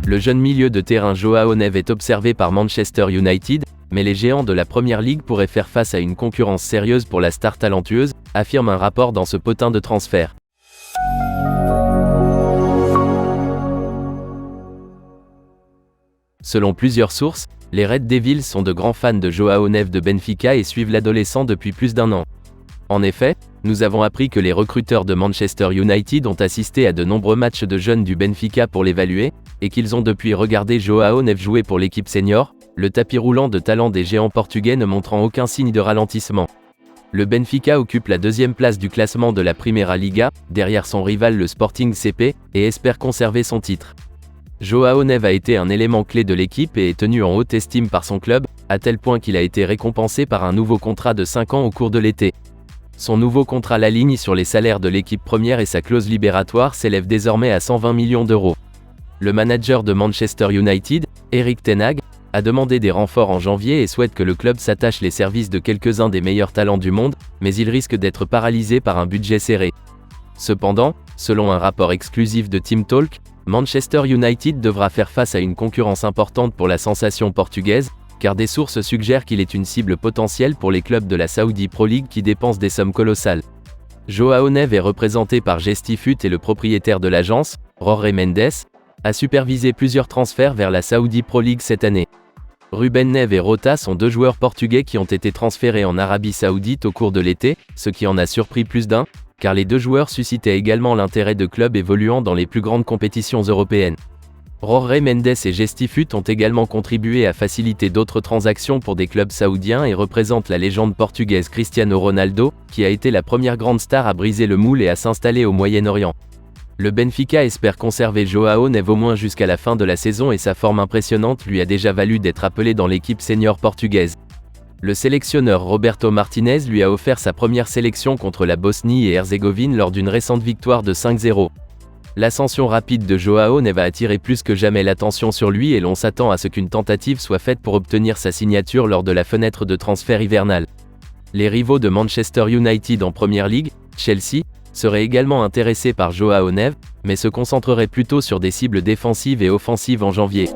Le jeune milieu de terrain João Neves est observé par Manchester United, mais les géants de la Premier League pourraient faire face à une concurrence sérieuse pour la star talentueuse, affirme un rapport dans ce potin de transfert. Selon plusieurs sources, les Red Devils sont de grands fans de João Neves de Benfica et suivent l'adolescent depuis plus d'1 an. En effet, nous avons appris que les recruteurs de Manchester United ont assisté à de nombreux matchs de jeunes du Benfica pour l'évaluer, et qu'ils ont depuis regardé João Neves jouer pour l'équipe senior, le tapis roulant de talent des géants portugais ne montrant aucun signe de ralentissement. Le Benfica occupe la 2e place du classement de la Primeira Liga, derrière son rival le Sporting CP, et espère conserver son titre. João Neves a été un élément clé de l'équipe et est tenu en haute estime par son club, à tel point qu'il a été récompensé par un nouveau contrat de 5 ans au cours de l'été. Son nouveau contrat l'aligne sur les salaires de l'équipe première et sa clause libératoire s'élève désormais à 120 millions d'euros. Le manager de Manchester United, Erik ten Hag, a demandé des renforts en janvier et souhaite que le club s'attache les services de quelques-uns des meilleurs talents du monde, mais il risque d'être paralysé par un budget serré. Cependant, selon un rapport exclusif de Team Talk, Manchester United devra faire face à une concurrence importante pour la sensation portugaise, car des sources suggèrent qu'il est une cible potentielle pour les clubs de la Saudi Pro League qui dépensent des sommes colossales. João Neves est représenté par Gestifut et le propriétaire de l'agence, Jorge Mendes, a supervisé plusieurs transferts vers la Saudi Pro League cette année. Ruben Neves et Rota sont 2 joueurs portugais qui ont été transférés en Arabie Saoudite au cours de l'été, ce qui en a surpris plus d'un, car les 2 joueurs suscitaient également l'intérêt de clubs évoluant dans les plus grandes compétitions européennes. Jorge Mendes et Gestifut ont également contribué à faciliter d'autres transactions pour des clubs saoudiens et représentent la légende portugaise Cristiano Ronaldo, qui a été la première grande star à briser le moule et à s'installer au Moyen-Orient. Le Benfica espère conserver João Neves au moins jusqu'à la fin de la saison et sa forme impressionnante lui a déjà valu d'être appelé dans l'équipe senior portugaise. Le sélectionneur Roberto Martinez lui a offert sa première sélection contre la Bosnie et Herzégovine lors d'une récente victoire de 5-0. L'ascension rapide de João Neves va attirer plus que jamais l'attention sur lui et l'on s'attend à ce qu'une tentative soit faite pour obtenir sa signature lors de la fenêtre de transfert hivernale. Les rivaux de Manchester United en Premier League, Chelsea, seraient également intéressés par João Neves, mais se concentreraient plutôt sur des cibles défensives et offensives en janvier.